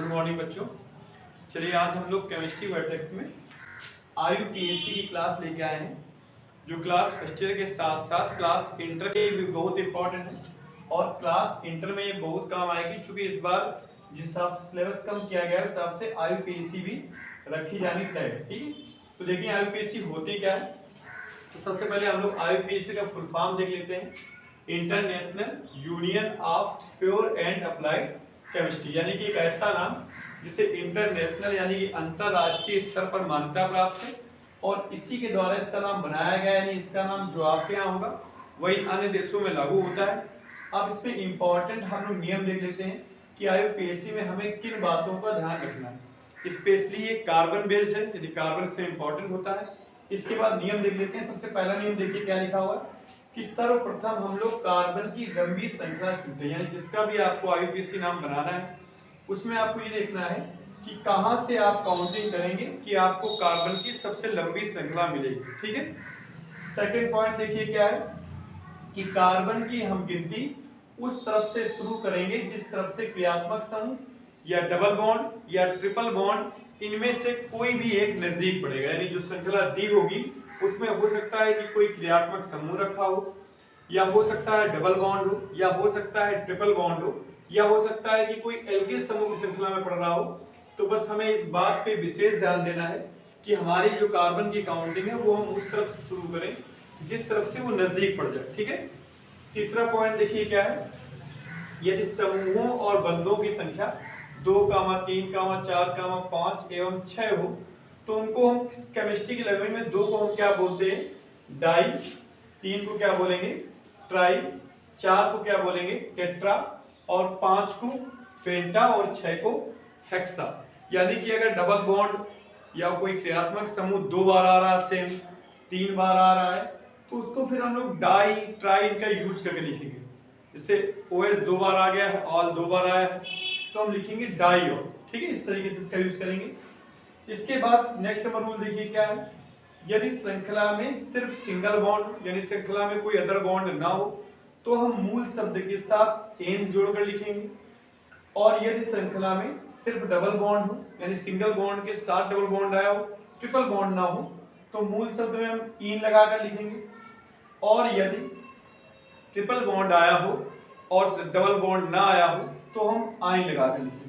Good morning बच्चों। चलिए आज हम लोग केमिस्ट्री वर्टेक्स में IUPAC की क्लास लेके आए हैं, जो क्लास फर्स्ट ईयर के साथ साथ क्लास इंटर के भी बहुत इंपॉर्टेंट है और क्लास इंटर में ये बहुत काम आएगी, क्योंकि इस बार जिस हिसाब से सिलेबस कम किया गया है उस हिसाब से IUPAC भी रखी जानी तय है। ठीक है, तो देखिए IUPAC होती क्या है। तो सबसे पहले हम लोग IUPAC का फुल फॉर्म देख लेते हैं, international union of pure and applied chemistry, यानी कि एक ऐसा नाम जिसे इंटरनेशनल यानी कि अंतरराष्ट्रीय स्तर पर मान्यता प्राप्त है और इसी के द्वारा इसका नाम बनाया गया है। यानी इसका नाम जो आपके यहाँ होगा वही अन्य देशों में लागू होता है। अब इसमें इंपॉर्टेंट हम लोग नियम देख लेते हैं कि IUPAC में हमें किन बातों का ध्यान रखना है। स्पेशली ये कार्बन बेस्ड है, यदि कार्बन से इंपॉर्टेंट होता है। इसके बाद नियम देख लेते हैं। सबसे पहला नियम देखिए क्या लिखा हुआ है कि सर्वप्रथम हम लोग कार्बन की लंबी श्रृंखला चुनते हैं, यानी जिसका भी आपको IUPAC नाम बनाना है उसमें आपको ये देखना है कि कहां से आप काउंटिंग करेंगे कि आपको कार्बन की सबसे लंबी श्रृंखला मिलेगी। ठीक है, सेकंड पॉइंट देखिए क्या है कि कार्बन की हम गिनती उस तरफ से शुरू करेंगे जिस तरफ से क्रियात्मक समूह या डबल बॉन्ड या ट्रिपल बॉन्ड इनमें से कोई भी एक नजदीक पड़ेगा। यानी जो श्रृंखला डी होगी उसमें हो सकता है कि कोई क्रियात्मक समूह रखा हो, या हो सकता है डबल बॉन्ड हो, या हो सकता है ट्रिपल बॉन्ड हो, या हो सकता है कि कोई एल्किल समूह की श्रृंखला में पड़ रहा हो। तो बस हमें इस बात पे विशेष ध्यान देना है कि हमारी जो कार्बन की काउंटिंग है वो हम उस तरफ से शुरू करें जिस तरफ से वो नजदीक पड़ जाए। ठीक है, तीसरा पॉइंट देखिए क्या है, यदि समूहों और बंधों की संख्या 2, 3, 4, 5 एवं 6 हो तो उनको हम केमिस्ट्री की लैंग्वेज में 2 को हम क्या बोलते हैं, डाई, 3 को क्या बोलेंगे, ट्राई, 4 को क्या बोलेंगे, टेट्रा, और 5 को पेंटा और 6 को हेक्सा। यानी कि अगर डबल बॉन्ड या कोई क्रियात्मक समूह 2 बार आ रहा है, सेम 3 बार आ रहा है, तो उसको फिर हम लोग डाई ट्राई इनका यूज करके लिखेंगे। जैसे OH 2 बार आ गया है, ऑल 2 बार आया है, तो हम लिखेंगे डाई ऑल। ठीक है, इस तरीके से इसका यूज करेंगे। इसके बाद नेक्स्ट नंबर रूल देखिए क्या है, यदि श्रृंखला में सिर्फ सिंगल बॉन्ड यानी श्रृंखला में कोई अदर बॉन्ड ना हो तो हम मूल शब्द के साथ एन जोड़कर लिखेंगे, और यदि श्रृंखला में सिर्फ डबल बॉन्ड हो यानी सिंगल बॉन्ड के साथ डबल बॉन्ड आया हो, ट्रिपल बॉन्ड ना हो तो मूल शब्द में हम इन लगाकर लिखेंगे, और यदि ट्रिपल बॉन्ड आया हो और डबल बॉन्ड ना आया हो तो हम आइन लगाकर लिखेंगे,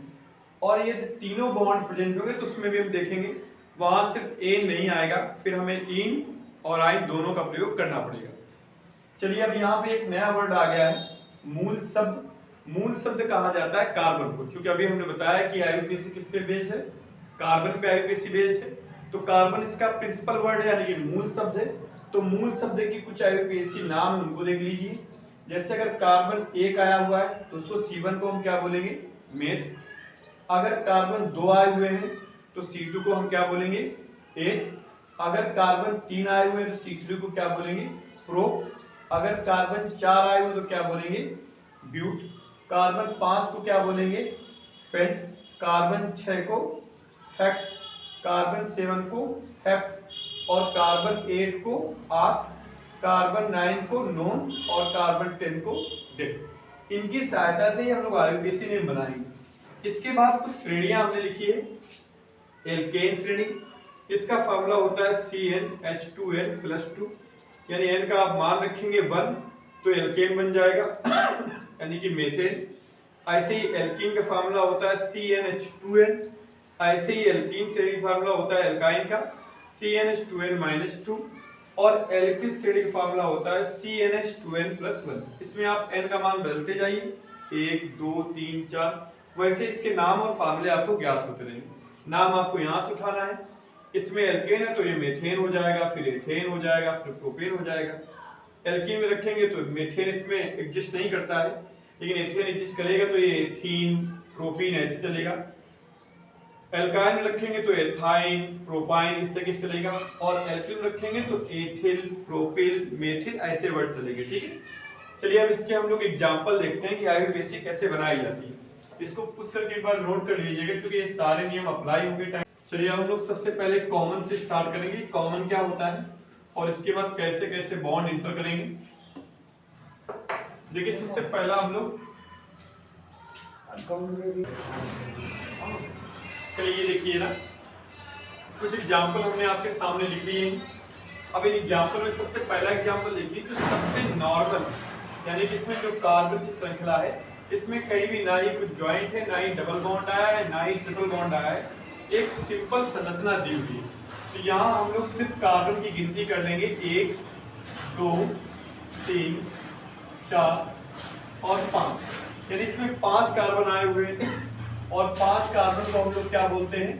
और यदि तीनों बॉन्ड प्रेजेंट होंगे तो उसमें भी हम देखेंगे वहां सिर्फ एन नहीं आएगा, फिर हमें इन और आइन दोनों का प्रयोग करना पड़ेगा। चलिए अब यहाँ पे एक नया वर्ड आ गया है, मूल शब्द। मूल शब्द कहा जाता है कार्बन को, क्योंकि अभी हमने बताया कि IUPAC किस पे बेस्ड है, कार्बन पे IUPAC बेस्ड है, तो कार्बन इसका प्रिंसिपल वर्ड है यानी कि मूल शब्द है। तो मूल शब्द की कुछ IUPAC नाम उनको देख लीजिए। जैसे अगर कार्बन 1 आया हुआ है तो उसको C1 को हम क्या बोलेंगे, मेथ। अगर कार्बन 2 आए हुए हैं तो C2 को हम क्या बोलेंगे, एथ। अगर कार्बन 3 आए हुए हैं तो C3 को क्या बोलेंगे, प्रोप। अगर कार्बन 4 आए हुए तो क्या बोलेंगे, ब्यूट। कार्बन 5 को क्या बोलेंगे, पेंट। कार्बन 6 को हेक्स। कार्बन 7 को हेप्ट, और कार्बन 8 को आर्क। कार्बन 9 को नोन, और कार्बन 10 को डेट। इनकी सहायता से ही हम लोग IUPAC नेम बनाएंगे। इसके बाद कुछ श्रेणियां हमने लिखी है। एल्केन श्रेणी, इसका फॉर्मूला होता है CnH2n+2, यानी N का आप मान रखेंगे 1 तो एल्केन बन जाएगा यानी कि मेथेन। ऐसे ही एल्कीन का फार्मूला होता है CnH2n। ऐसे ही एल्कीन श्रेणी फार्मूला होता है एल्काइन का CnH2n-2, और एल्किल श्रेणी का फार्मूला होता है CnH2n+1। इसमें आप N का मान बदलते जाइए, 1, 2, 3, 4, वैसे इसके नाम और फार्मूले आपको ज्ञात होते रहेंगे। नाम आपको यहाँ से उठाना है। इसमें एल्केन है तो ये मेथेन हो जाएगा, फिर एथेन हो जाएगा, फिर प्रोपेन हो जाएगा। एल्कीन में रखेंगे तो मेथेन इसमें एग्जिस्ट नहीं करता है, लेकिन एथेन एग्जिस्ट करेगा तो ये एथीन, प्रोपीन ऐसे चलेगा। एल्काइन में रखेंगे तो एथाइन, प्रोपाइन इस तरीके से चलेगा, और एल्किल में रखेंगे तो एथिल, प्रोपिल, मेथिल ऐसे वर्ड चलेंगे। ठीक है, चलिए अब इसके हम लोग एग्जांपल देखते हैं कि IUPAC कैसे बनाई जाती है। इसको पूछ करके एक बार नोट कर लीजिएगा क्योंकि ये सारे नियम अप्लाई होंगे टाइम। चलिए हम लोग सबसे पहले कॉमन से स्टार्ट करेंगे, कॉमन क्या होता है और इसके बाद कैसे कैसे बॉन्ड इंटर करेंगे। देखिए सबसे पहला हम लोग चलिए ये देखिए ना, कुछ एग्जाम्पल हमने आपके सामने लिख लिए हैं। अब इन एग्जाम्पल में सबसे पहला एग्जाम्पल देखिए जो सबसे नॉर्मल, यानी कि इसमें जो कार्बन की श्रृंखला है इसमें कहीं भी ना ही कुछ ज्वाइंट है, ना ही डबल बॉन्ड आया है, ना ही ट्रिपल बॉन्ड आया है, एक सिंपल संरचना दी हुई है। तो यहाँ हम लोग सिर्फ कार्बन की गिनती कर लेंगे, 1 2 3 4 और 5, यानी इसमें 5 कार्बन आए हुए हैं और 5 कार्बन को हम लोग क्या बोलते हैं,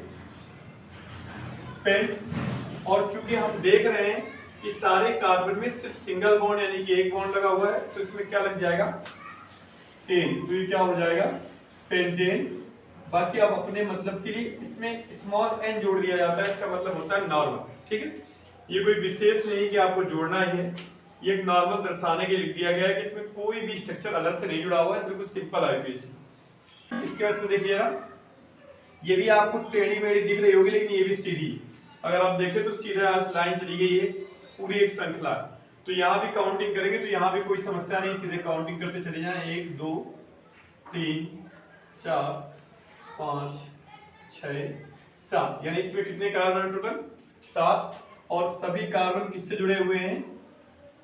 पेंट। और चूंकि हम देख रहे हैं कि सारे कार्बन में सिर्फ सिंगल बॉन्ड यानी कि एक बॉन्ड लगा हुआ है, तो इसमें क्या लग जाएगा, 10, तो ये क्या हो जाएगा, पेंटेन। बाकी अब अपने मतलब के लिए इसमें स्मॉल एन जोड़ दिया जाता है, इसका मतलब होता है नॉर्मल, ठीक है। ये कोई विशेष नहीं कि आपको जोड़ना ही है, ये एक नॉर्मल दर्शाने के लिए लिख दिया गया है कि इसमें कोई भी स्ट्रक्चर अलग से नहीं जुड़ा हुआ है, बिल्कुल सिंपल आईपीसी। इसके बाद इसको देखिएगा, ये भी आपको टेढ़ी मेढ़ी दिख रही होगी लेकिन ये भी सीधी, अगर आप देखें तो सीधा यहाँ से लाइन चली गई है, पूरी एक श्रृंखला। तो यहाँ भी काउंटिंग करेंगे तो यहाँ भी कोई समस्या नहीं, सीधे काउंटिंग करते चले जाएं, 1 2 3 4 5 6 7, यानी इसमें कितने कार्बन टोटल, 7। और सभी कार्बन किससे जुड़े हुए हैं,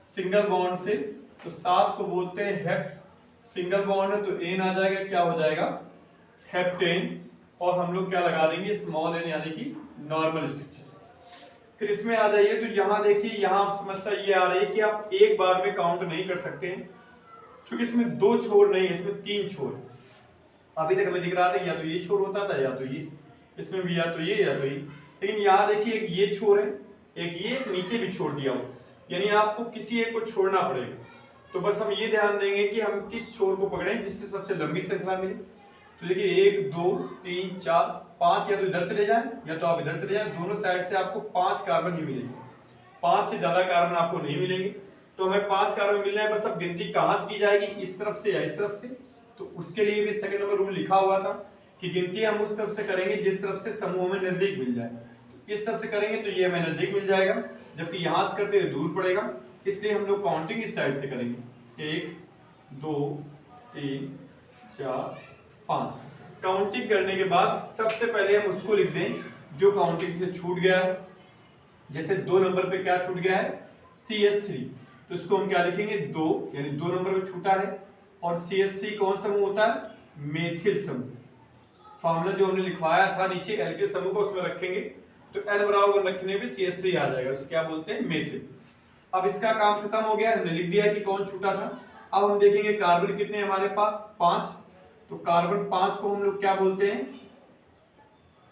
सिंगल बॉन्ड से, तो 7 को बोलते हैं हेप्ट। सिंगल बॉन्ड है तो एन आ जाएगा, क्या हो जाएगा, हेप्टेन। और हम लोग क्या लगा देंगे, स्मॉल एन, यानी कि नॉर्मल स्ट्रक्चर। फिर इसमें आ जाइए तो यहाँ देखिए, यहाँ समस्या ये आ रही है कि आप एक बार में काउंट नहीं कर सकते हैं, क्योंकि इसमें 2 छोर नहीं है, इसमें 3 छोर है। अभी तक हमें दिख रहा था या तो ये छोर होता था या तो ये, इसमें भी या तो ये या तो ये, लेकिन यहाँ देखिए एक ये छोर है, एक ये, नीचे भी छोड़ दिया हो, यानी आपको किसी एक को छोड़ना पड़ेगा। तो बस हम ये ध्यान देंगे कि हम किस छोर को पकड़ें जिससे सबसे लंबी श्रृंखला मिले। तो देखिए 1 2 3 4 5, या तो इधर चले जाएं या तो आप इधर चले जाएं, दोनों साइड से आपको 5 कार्बन ही मिलेंगे, 5 से ज्यादा कार्बन आपको नहीं मिलेंगे। तो हमें 5 कार्बन मिल रहे हैं, बस अब गिनती कहां से की जाएगी, इस तरफ से या इस तरफ से। तो उसके लिए भी सेकंड नंबर रूल लिखा हुआ था कि गिनती हम उस तरफ से करेंगे जिस तरफ से समूह में नजदीक मिल जाए। तो इस तरफ से करेंगे तो ये हमें नजदीक मिल जाएगा, जबकि यहां से करते हुए दूर पड़ेगा, इसलिए हम लोग काउंटिंग इस साइड से करेंगे, 1 2 3 4 5। काउंटिंग करने के बाद सबसे पहले हम उसको लिख दें जो काउंटिंग से छूट गया है। जैसे 2 नंबर पे क्या छूट गया है, CH3, तो इसको हम क्या लिखेंगे, 2, यानी 2 नंबर पे छूटा है। और CH3 कौन समूह होता है, मेथिल समूह। फार्मूला जो हमने लिखवाया था नीचे एल्किल समूह को उसमें रखेंगे, तो L बराबर रखने पे CH3 आ जाएगा, उसे क्या बोलते हैं, मेथिल। अब इसका काम खत्म हो गया, हमने लिख दिया कि कौन छूटा था। अब हम देखेंगे कार्बन कितने हमारे पास, 5, तो कार्बन 5 को हम लोग क्या बोलते हैं,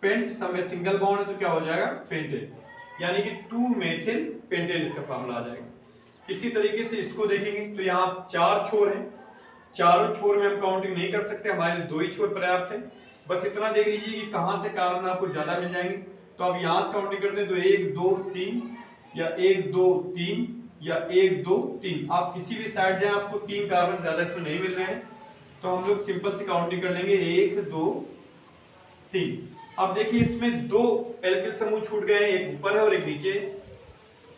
पेंट। सब में सिंगल बॉन्ड है तो क्या हो जाएगा, पेंटेन, यानी कि 2 मेथिल पेंटेन, इसका फार्मूला आ जाएगा। इसी तरीके से इसको देखेंगे तो यहाँ 4 छोर हैं, चारों छोर में हम काउंटिंग नहीं कर सकते, हमारे लिए 2 ही छोर पर्याप्त है। बस इतना देख लीजिए कि कहां से कार्बन आपको ज्यादा मिल जाएंगे। तो अब यहाँ से काउंटिंग करते हैं तो 1 2 3, या 1 2 3, या 1 2 3, आप किसी भी साइड जाए आपको 3 कार्बन ज्यादा इसमें नहीं मिल रहे हैं, तो हम लोग सिंपल सी काउंटिंग कर लेंगे, 1 2 3। अब देखिए इसमें 2 एल्किल समूह छूट गए हैं, एक ऊपर है और एक नीचे,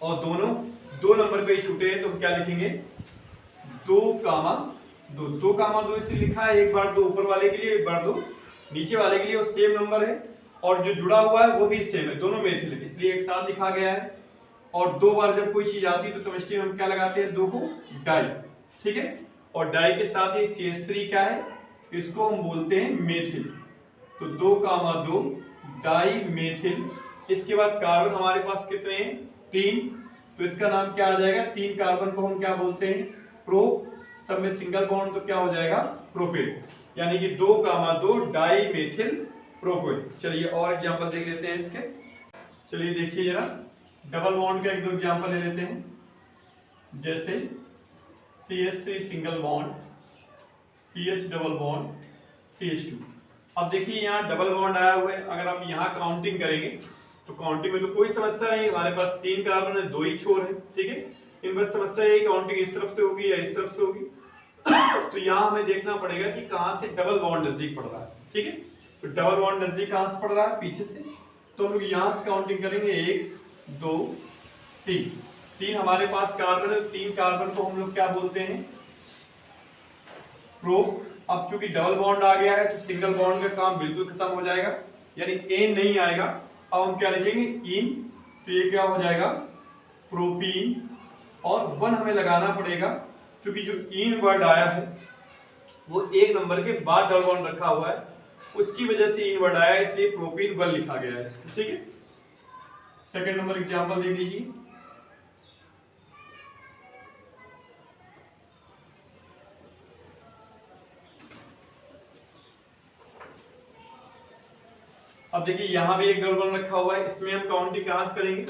और दोनों 2 नंबर पे ही छूटे हैं, तो हम क्या लिखेंगे, 2 कामा 2, 2 कामा 2 इसलिए लिखा है, एक बार 2 ऊपर वाले के लिए, एक बार 2 नीचे वाले के लिए, और सेम नंबर है, और जो जुड़ा हुआ है वो भी सेम है, दोनों मेथिल है, इसलिए एक साथ लिखा गया है। और 2 बार जब कोई चीज आती है तो केमिस्ट्री में हम क्या लगाते हैं, 2 को डाई, ठीक है। और डाई के साथ ही CH3 क्या है, इसको हम बोलते हैं मेथिल, तो 2 कामा 2 डाई मेथिल। इसके बाद कार्बन हमारे पास कितने हैं, 3, तो इसका नाम क्या आ जाएगा, 3 कार्बन को हम क्या बोलते हैं, प्रो। सब में सिंगल बॉन्ड तो क्या हो जाएगा, प्रोपेन, यानी कि 2 कामा 2 डाई मेथिल प्रोपेन। चलिए और एग्जांपल देख लेते हैं इसके। चलिए देखिए जरा, डबल बॉन्ड का 1-2 एग्जांपल ले लेते हैं। जैसे CH3 single bond, CH double bond, CH2। अब देखिए यहाँ डबल बॉन्ड आया हुआ है, अगर आप यहाँ काउंटिंग करेंगे तो काउंटिंग में तो कोई समस्या नहीं, हमारे पास 3 कार्बन है, 2 ही छोर है, ठीक है। इन बस समस्या ये काउंटिंग इस तरफ से होगी या इस तरफ से होगी। तो यहाँ हमें देखना पड़ेगा कि कहाँ से डबल बॉन्ड नजदीक पड़ रहा है, ठीक है। तो डबल बॉन्ड नजदीक कहाँ से पड़ रहा है, पीछे से, तो हम लोग यहाँ से काउंटिंग करेंगे, 1 2 3, 3 हमारे पास कार्बन है, 3 कार्बन को हम लोग क्या बोलते हैं, प्रो। अब चूंकि डबल बॉन्ड आ गया है तो सिंगल बॉन्ड का काम बिल्कुल खत्म हो जाएगा, यानी एन नहीं आएगा। अब हम क्या लिखेंगे, इन, तो ये क्या हो जाएगा, प्रोपीन, और 1 हमें लगाना पड़ेगा क्योंकि जो इन वर्ड आया है वो एक नंबर के बाद डबल बॉन्ड रखा हुआ है, उसकी वजह से इन वर्ड आया, इसलिए प्रोपीन 1 लिखा गया है इसको, ठीक है। सेकंड नंबर एग्जांपल देख लीजिए। अब देखिए यहाँ भी एक डबल बॉन्ड रखा हुआ है, इसमें हम काउंटिंग कहां से करेंगे,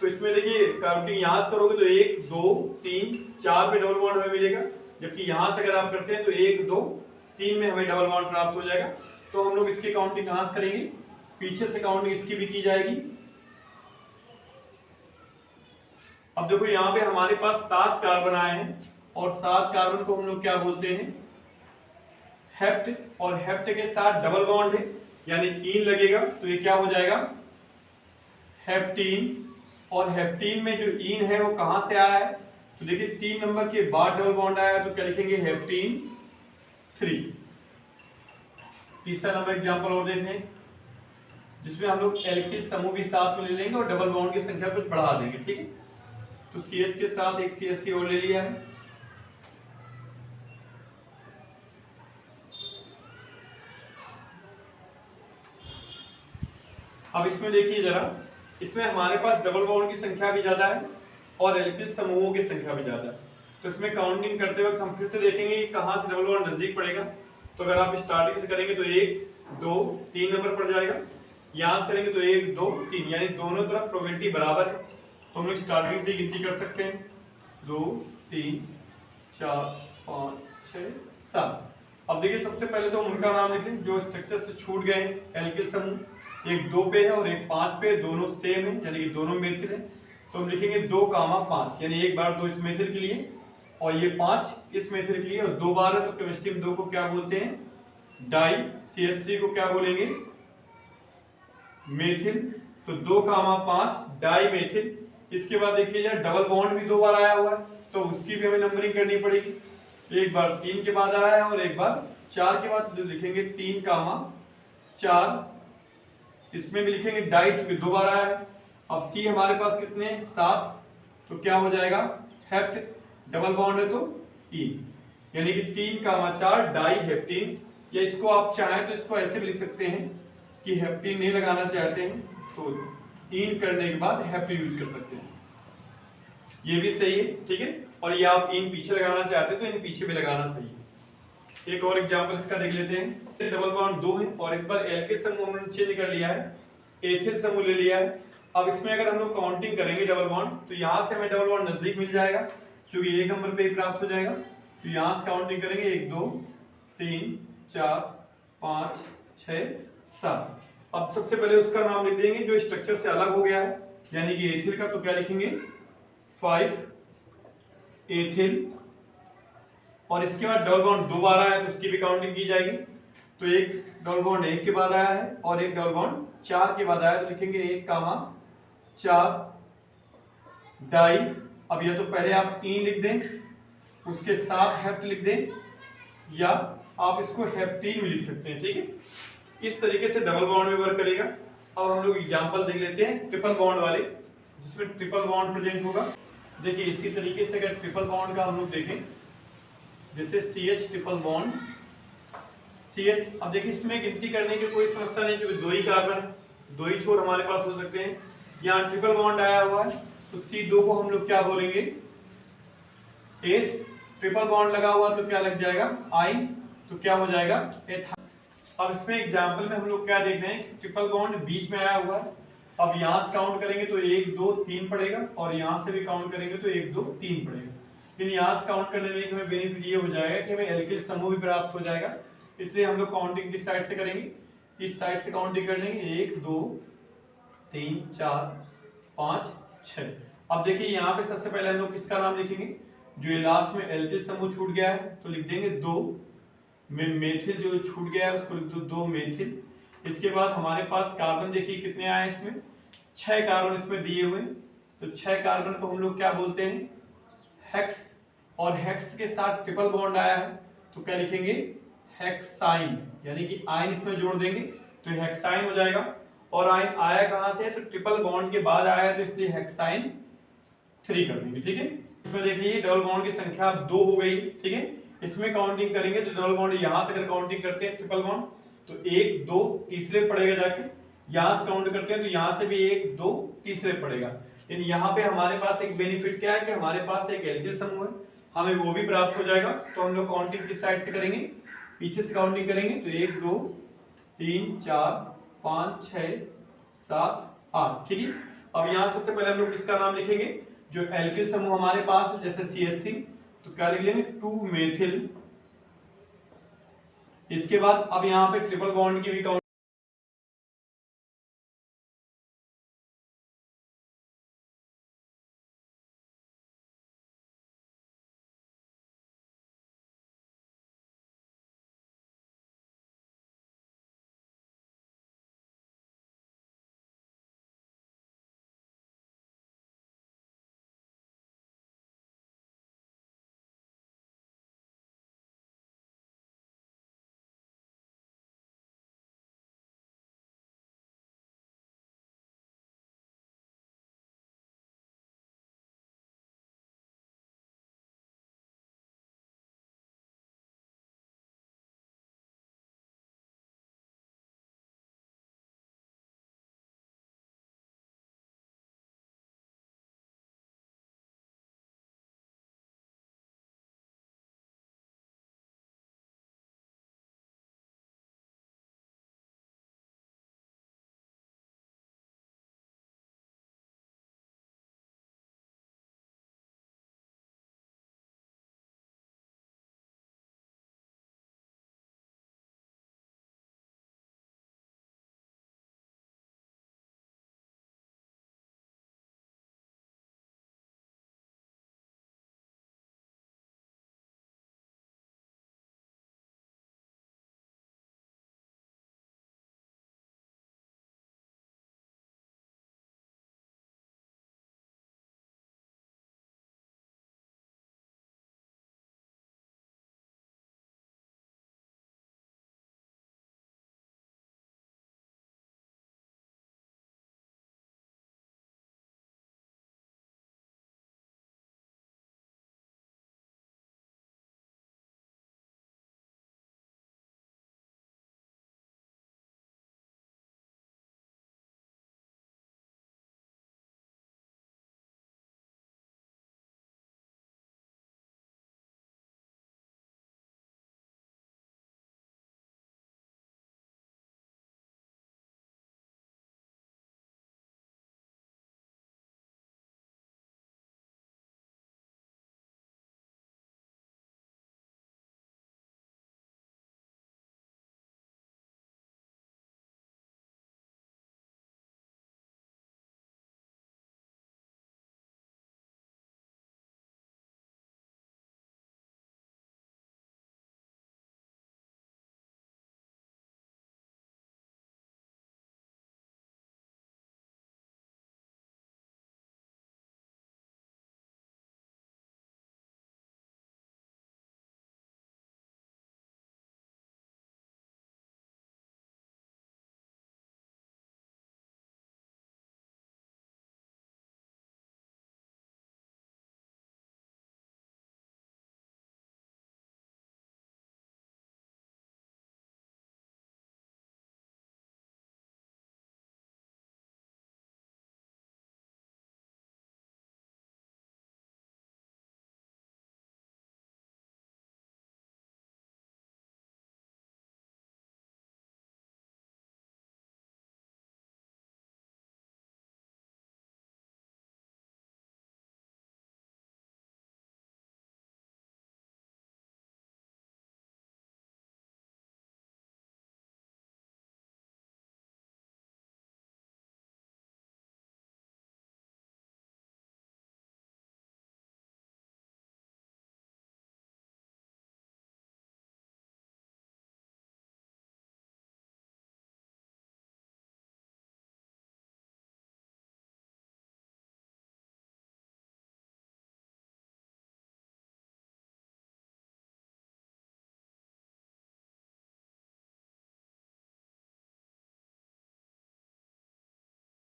तो इसमें देखिए काउंटिंग यहां से करोगे तो 1 2 3 4 पे डबल बॉन्ड हमें मिलेगा, जबकि यहां से अगर आप करते हैं तो 1 2 3 में हमें डबल बॉन्ड प्राप्त हो जाएगा। तो हम लोग इसकी काउंटिंग कहां से करेंगे, पीछे से काउंटिंग इसकी भी की जाएगी। अब देखो यहाँ पे हमारे पास 7 कार्बन आए हैं और 7 कार्बन को हम लोग क्या बोलते हैं, हेप्ट, और हेप्ट के साथ डबल बॉन्ड है यानी इन लगेगा, तो ये क्या हो जाएगा, हेप्टीन। और हेप्टीन में जो इन है वो कहां से आया है, तो देखिए 3 नंबर के बाद डबल बॉन्ड आया, तो क्या लिखेंगे, हेप्टीन 3। तीसरा नंबर एग्जांपल और देख लें, जिसमें हम लोग एल्किल समूह भी साथ में ले लेंगे और डबल बॉन्ड की संख्या को बढ़ा देंगे, ठीक है। तो CH के साथ एक CH3 और ले लिया है, अब इसमें देखिए जरा, इसमें हमारे पास डबल बॉन्ड की संख्या भी ज्यादा है और एल्किल समूहों की संख्या भी ज्यादा है। तो इसमें काउंटिंग करते वक्त हम फिर से देखेंगे कि कहां से डबल बॉन्ड नजदीक पड़ेगा। तो अगर आप स्टार्टिंग से करेंगे तो 1 2 3 नंबर पड़ जाएगा, यहां से करेंगे तो 1 2 3, यानी दोनों तरफ प्रोबेबिलिटी बराबर है, तो हम लोग स्टार्टिंग से गिनती कर सकते हैं, 2 3 4 5 6 7। अब देखिए सबसे पहले तो हम उनका नाम लिख लें जो स्ट्रक्चर से छूट गए हैं एल्किल समूह, एक 2 पे है और एक 5 पे, दोनों सेम है यानी कि दोनों मेथिल है, तो हम लिखेंगे 2,5, यानी एक बार 2 इस मेथिल के लिए और ये 5 इस मेथिल के लिए, और 2 बार है तो केमिस्ट्री में 2 को क्या बोलते हैं, डाई। CH3 को क्या बोलेंगे, मेथिल, तो 2,5 डाई मेथिल। इसके बाद देखिए यार डबल बॉन्ड भी 2 बार आया हुआ है, तो उसकी भी हमें नंबरिंग करनी पड़ेगी, एक बार 3 के बाद आया है और एक बार 4 के बाद, तो लिखेंगे 3,4, इसमें भी लिखेंगे डाई चूंकि 2 बार आया है। अब C हमारे पास कितने हैं, 7, तो क्या हो जाएगा, हेप्ट, डबल बॉन्ड है तो इन, यानी कि 3,4 डाई हेप्टीन। या इसको आप चाहें तो इसको ऐसे भी लिख सकते हैं कि हेप्टीन नहीं लगाना चाहते हैं तो इन करने के बाद हेप्ट यूज कर सकते हैं, ये भी सही है, ठीक है। और ये आप इन पीछे लगाना चाहते हैं तो इन पीछे भी लगाना सही है। एक और एग्जांपल इसका देख लेते हैं, डबल बॉन्ड 2 है और इस बार एल्किल समूह हमने चेंज कर लिया है, एथिल समूह ले लिया है। अब इसमें अगर हम लोग काउंटिंग करेंगे डबल बॉन्ड, तो यहाँ से हमें डबल बॉन्ड नजदीक मिल जाएगा क्योंकि एक नंबर पे ही प्राप्त हो जाएगा, तो यहाँ से काउंटिंग करेंगे 1 2 3 4 5 6 7। अब सबसे पहले उसका नाम लिख देंगे जो स्ट्रक्चर से अलग हो गया है, यानी कि एथिल का, तो क्या लिखेंगे, 5 एथिल। और इसके बाद डबल बॉन्ड 2 बार आया है तो उसकी भी काउंटिंग की जाएगी, तो एक डबल बॉन्ड 1 के बाद आया है और एक डबल बॉन्ड 4 के बाद आया, तो लिखेंगे 1,4 डाई। अब या तो पहले आप इन लिख दें उसके साथ हेप्ट लिख दें, या आप इसको हेप्टीन भी लिख सकते हैं, ठीक है। इस तरीके से डबल बॉन्ड में वर्क करेगा। अब हम लोग एग्जांपल देख लेते हैं ट्रिपल बॉन्ड वाले, जिसमें ट्रिपल बॉन्ड प्रेजेंट होगा। देखिए इसी तरीके से अगर ट्रिपल बॉन्ड का हम लोग देखें, जैसे CH ट्रिपल बॉन्ड CH, अब देखिए इसमें गिनती करने की कोई समस्या नहीं क्योंकि 2 ही कार्बन, 2 ही छोर हमारे पास हो सकते हैं। यहाँ ट्रिपल बॉन्ड आया हुआ है तो C2 को हम लोग क्या बोलेंगे, 8, ट्रिपल बॉन्ड लगा हुआ तो क्या लग जाएगा, I, तो क्या हो जाएगा, एथ। अब इसमें एग्जांपल में हम लोग क्या देख रहे हैं, ट्रिपल बॉन्ड बीच में आया हुआ है। अब यहाँ से काउंट करेंगे तो 1 2 3 पड़ेगा और यहाँ से भी काउंट करेंगे तो 1 2 3 पड़ेगा। लेकिन यहाँ से काउंट करने में हमें बेनिफिट ये हो जाएगा कि हमें एल्किल समूह भी प्राप्त हो जाएगा, इसलिए हम लोग काउंटिंग किस साइड से करेंगे, इस साइड से काउंटिंग कर लेंगे, 1 2 3 4 5 6। अब देखिए यहाँ पे सबसे पहले हम लोग किसका नाम लिखेंगे, जो ये लास्ट में एल्किल समूह छूट गया है तो लिख देंगे 2, में मेथिल जो छूट गया है उसको लिख दो 2 मेथिल। इसके बाद हमारे पास कार्बन देखिए कितने आए इसमें, 6 कार्बन इसमें दिए हुए, तो 6 कार्बन को हम लोग क्या बोलते हैं, हेक्स, और हेक्स के साथ ट्रिपल बॉन्ड आया है तो क्या लिखेंगे, हेक्साइन, यानी कि आयन इसमें जोड़ देंगे तो हेक्साइन हो जाएगा। और आयन आया कहां से, तो ट्रिपल बॉन्ड के बाद आया तो इसलिए हेक्साइन 3 कर देंगे। ठीक है, इसमें देख लीजिए डबल बॉन्ड की संख्या अब 2 हो गई। ठीक है, इसमें काउंटिंग करेंगे तो डबल बॉन्ड यहां से अगर काउंटिंग करते हैं ट्रिपल बॉन्ड तो 1 2 तीसरे पड़ेगा जाके, यहां से काउंट करते हैं तो यहां से भी 1 2 तीसरे पड़ेगा। लेकिन यहाँ पे हमारे पास एक बेनिफिट क्या है कि हमारे पास एक एल्किल समूह है, हमें वो भी प्राप्त हो जाएगा। तो हम लोग काउंटिंग किस साइड से करेंगे, पीछे से काउंटिंग करेंगे तो 1 2 3 4 5 6 7 8। ठीक है, अब यहाँ सबसे पहले हम लोग किसका नाम लिखेंगे, जो एल्किल समूह हमारे पास है जैसे CH3 तो क्या लिख लेंगे 2 मेथिल। इसके बाद अब यहाँ पे ट्रिपल बॉन्ड की भी